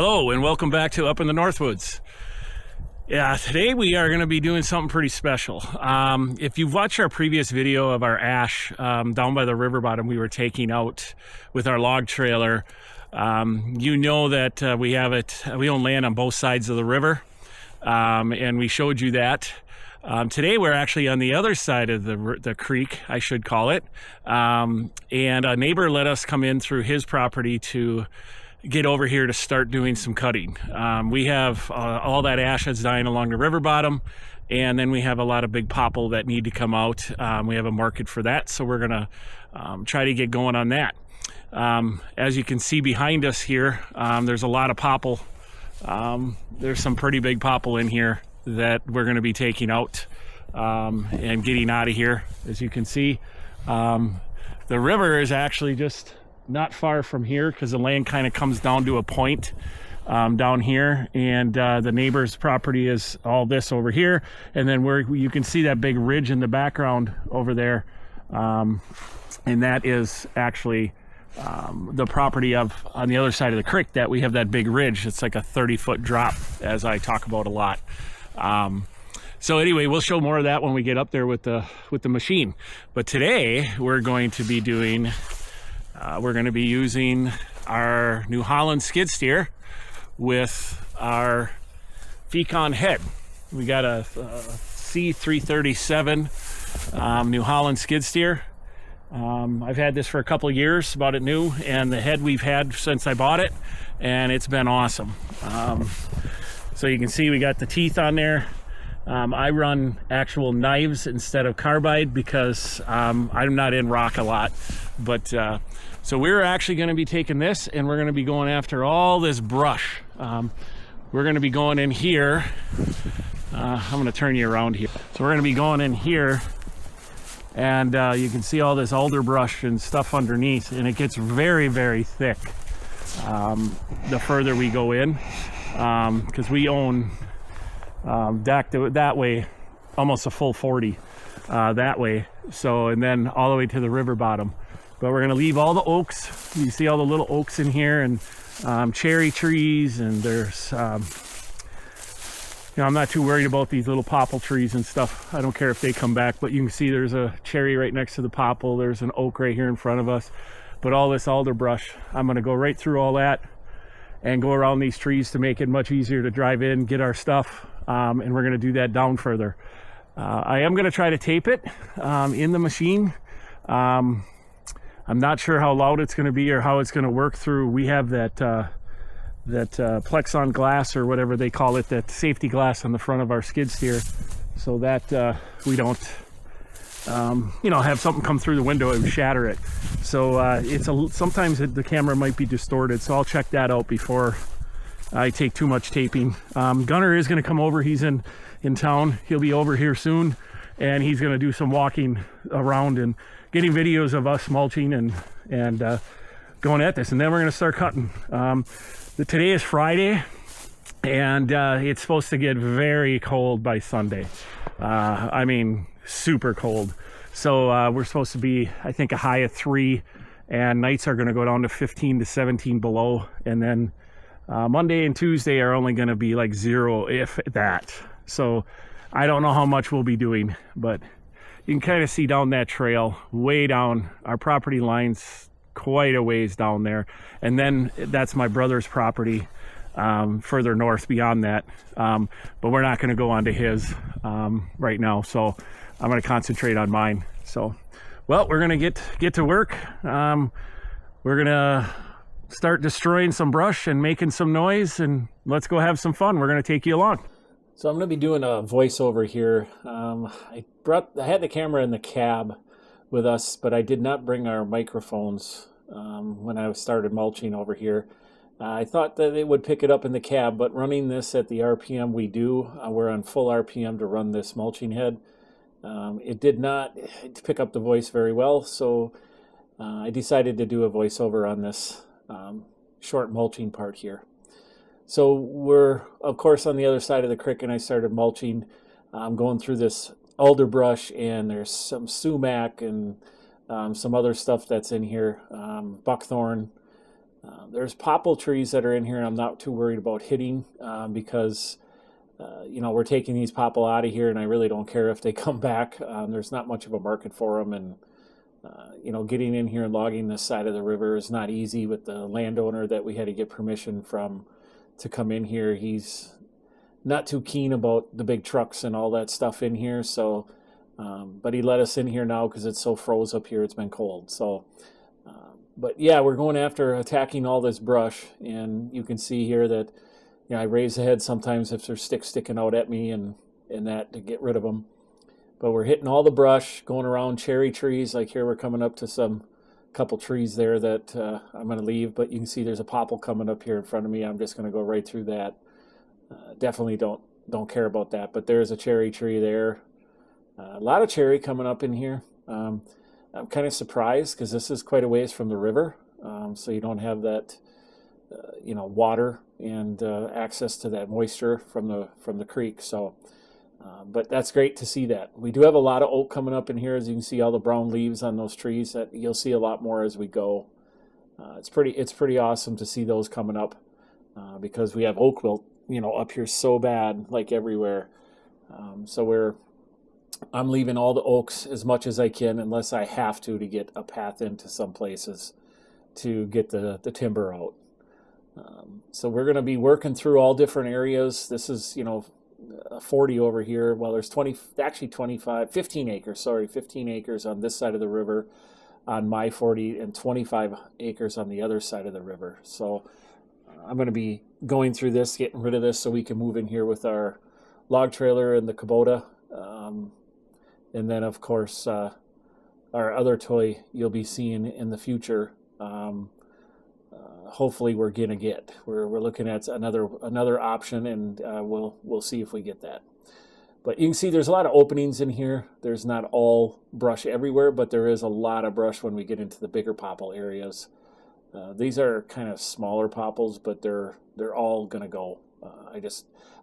Hello and welcome back to Up in the Northwoods. Yeah, today we are going to be doing something pretty special. If you've watched our previous video of our ash down by the river bottom we were taking out with our log trailer, you know that we own land on both sides of the river, and we showed you that. Today we're actually on the other side of the creek, I should call it, and a neighbor let us come in through his property to get over here to start doing some cutting. We have all that ash that's dying along the river bottom, and then we have a lot of big popple that need to come out. We have a market for that, so we're gonna try to get going on that. As you can see behind us here, there's a lot of popple. There's some pretty big popple in here that we're going to be taking out and getting out of here. As you can see, the river is actually just not far from here because the land kind of comes down to a point down here, and the neighbor's property is all this over here, and then where you can see that big ridge in the background over there, and that is actually the property on the other side of the creek that we have that big ridge. It's like a 30-foot drop, as I talk about a lot. So anyway, we'll show more of that when we get up there with the machine. But today we're going to be using our New Holland skid steer with our Fecon head. We got a C337 New Holland skid steer. I've had this for a couple years, bought it new, and the head we've had since I bought it, and it's been awesome. So you can see we got the teeth on there. I run actual knives instead of carbide because I'm not in rock a lot. But so we're actually going to be taking this, and we're going to be going after all this brush. We're going to be going in here. I'm going to turn you around here. So we're going to be going in here, and you can see all this alder brush and stuff underneath, and it gets very, very thick the further we go in, because we own that way almost a full 40 that way, so, and then all the way to the river bottom. But we're going to leave all the oaks. You see all the little oaks in here, and cherry trees, and there's I'm not too worried about these little popple trees and stuff. I don't care if they come back, but you can see there's a cherry right next to the popple. There's an oak right here in front of us. But all this alder brush, I'm going to go right through all that and go around these trees to make it much easier to drive in, get our stuff, and we're going to do that down further. I am going to try to tape it in the machine. I'm not sure how loud it's going to be or how it's going to work through. We have that Plexon glass, or whatever they call it, that safety glass on the front of our skid steer, so that we don't have something come through the window and shatter it. So sometimes the camera might be distorted, so I'll check that out before I take too much taping. Gunner is going to come over. He's in town. He'll be over here soon, and he's going to do some walking around and getting videos of us mulching and going at this, and then we're going to start cutting. Today is Friday, and it's supposed to get very cold by Sunday. I mean, super cold. So we're supposed to be, I think, a high of 3, and nights are going to go down to 15 to 17 below, and then Monday and Tuesday are only going to be like 0, if that. So I don't know how much we'll be doing, but you can kind of see down that trail, way down. Our property line's quite a ways down there, and then that's my brother's property further north beyond that, but we're not going to go onto his right now, so I'm going to concentrate on mine. So, well, we're going to get to work. We're going to start destroying some brush and making some noise, and let's go have some fun. We're going to take you along. So I'm going to be doing a voiceover here. I had the camera in the cab with us, but I did not bring our microphones when I started mulching over here. I thought that it would pick it up in the cab, but running this at the RPM we do, we're on full RPM to run this mulching head, it did not pick up the voice very well, so I decided to do a voiceover on this short mulching part here. So we're, of course, on the other side of the creek, and I started mulching. I'm going through this alder brush, and there's some sumac and some other stuff that's in here, buckthorn, There's popple trees that are in here, and I'm not too worried about hitting because we're taking these popple out of here, and I really don't care if they come back. There's not much of a market for them, and getting in here and logging this side of the river is not easy with the landowner that we had to get permission from to come in here. He's not too keen about the big trucks and all that stuff in here, so but he let us in here now because it's so froze up here. It's been cold, so but yeah, we're going after attacking all this brush, and you can see here that I raise the head sometimes if there's sticks sticking out at me and that to get rid of them. But we're hitting all the brush, going around cherry trees. Like here, we're coming up to some couple trees there that I'm going to leave, but you can see there's a popple coming up here in front of me. I'm just going to go right through that. Definitely don't care about that, but there's a cherry tree there. A lot of cherry coming up in here. I'm kind of surprised because this is quite a ways from the river, so you don't have that water and access to that moisture from the creek. So but that's great to see that. We do have a lot of oak coming up in here. As you can see, all the brown leaves on those trees. That you'll see a lot more as we go. It's pretty awesome to see those coming up because we have oak wilt up here so bad, like everywhere. So I'm leaving all the oaks as much as I can, unless I have to get a path into some places to get the timber out. So we're going to be working through all different areas. This is 40 over here. Well, there's 15 acres on this side of the river on my 40, and 25 acres on the other side of the river. So I'm going to be going through this, getting rid of this so we can move in here with our log trailer and the Kubota. And then, of course, our other toy you'll be seeing in the future. Hopefully, we're gonna get. We're looking at another option, and we'll see if we get that. But you can see there's a lot of openings in here. There's not all brush everywhere, but there is a lot of brush when we get into the bigger popple areas. These are kind of smaller popples, but they're all gonna go.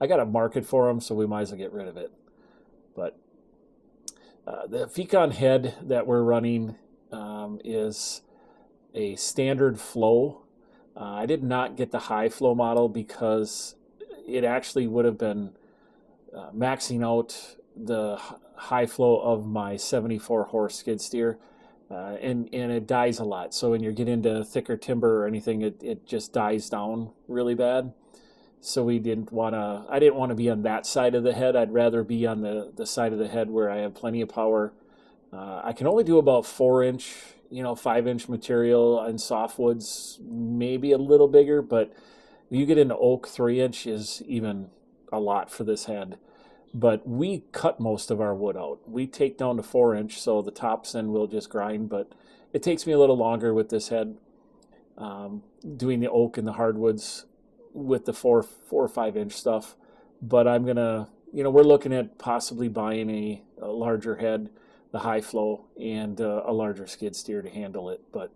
I got a market for them, so we might as well get rid of it. But the Fecon head that we're running is a standard flow. I did not get the high flow model because it actually would have been maxing out the high flow of my 74 horse skid steer, and it dies a lot. So when you get into thicker timber or anything, it just dies down really bad. So I didn't want to be on that side of the head. I'd rather be on the side of the head where I have plenty of power. I can only do about 4-inch, 5-inch material and softwoods, maybe a little bigger, but you get into oak, 3-inch is even a lot for this head. But we cut most of our wood out. We take down to 4-inch, so the tops end we'll just grind, but it takes me a little longer with this head, doing the oak and the hardwoods with the 4 or 5-inch stuff. But I'm gonna, we're looking at possibly buying a larger head, the high flow, and a larger skid steer to handle it. But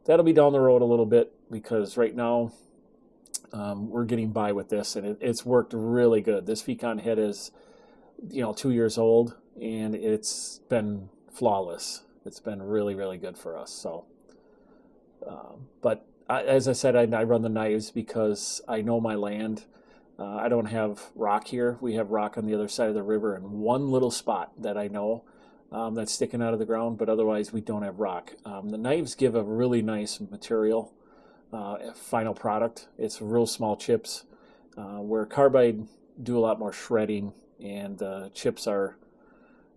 that'll be down the road a little bit, because right now we're getting by with this, and it's worked really good. This Fecon head is 2 years old, and it's been flawless. It's been really, really good for us. So but as I said, I run the knives because I know my land. I don't have rock here. We have rock on the other side of the river in one little spot that I know that's sticking out of the ground, but otherwise we don't have rock. The knives give a really nice material, final product. It's real small chips, where carbide do a lot more shredding, and chips are,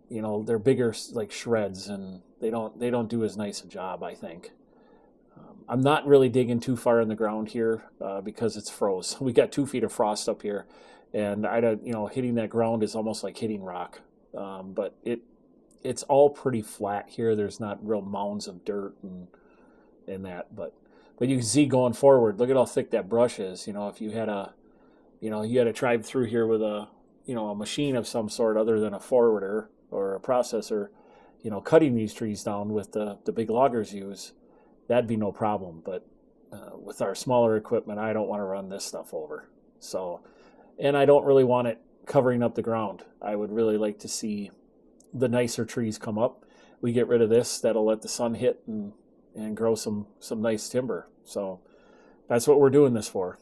they're bigger, like shreds, and they don't do as nice a job, I think. I'm not really digging too far in the ground here because it's froze. We got 2 feet of frost up here, and hitting that ground is almost like hitting rock. But it's all pretty flat here. There's not real mounds of dirt and that. But you can see going forward, look at how thick that brush is. If you had to drive through here with a machine of some sort other than a forwarder or a processor, cutting these trees down with the big loggers use, that'd be no problem. But with our smaller equipment, I don't want to run this stuff over. So, and I don't really want it covering up the ground. I would really like to see the nicer trees come up. We get rid of this, that'll let the sun hit and grow some nice timber. So That's what we're doing this for.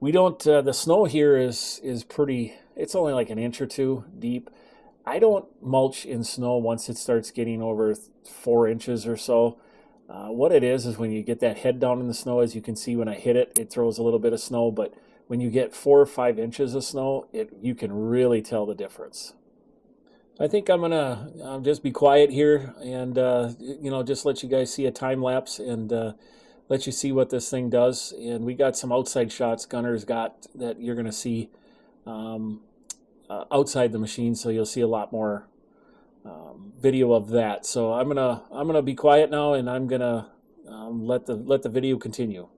We don't, the snow here is pretty, it's only like an inch or two deep. I don't mulch in snow once it starts getting over 4 inches or so. What it is when you get that head down in the snow, as you can see when I hit it, it throws a little bit of snow, but when you get 4 or 5 inches of snow, you can really tell the difference. I think I'm gonna just be quiet here and just let you guys see a time lapse and let you see what this thing does. And we got some outside shots Gunner's got that you're gonna see outside the machine, so you'll see a lot more video of that. So I'm gonna be quiet now, and I'm gonna let the video continue.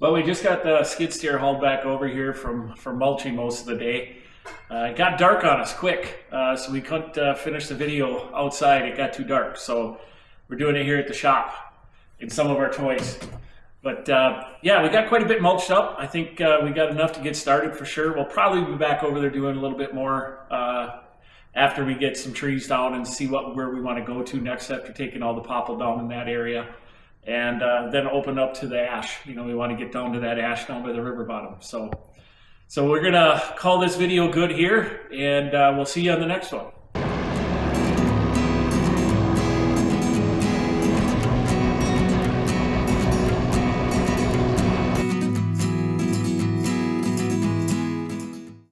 Well, we just got the skid steer hauled back over here from mulching most of the day. It got dark on us quick, so we couldn't finish the video outside. It got too dark, so we're doing it here at the shop in some of our toys. But yeah, we got quite a bit mulched up. I think we got enough to get started for sure. We'll probably be back over there doing a little bit more after we get some trees down and see where we want to go to next after taking all the popple down in that area. And then open up to the ash. You know, we want to get down to that ash down by the river bottom. So we're gonna call this video good here, and we'll see you on the next one.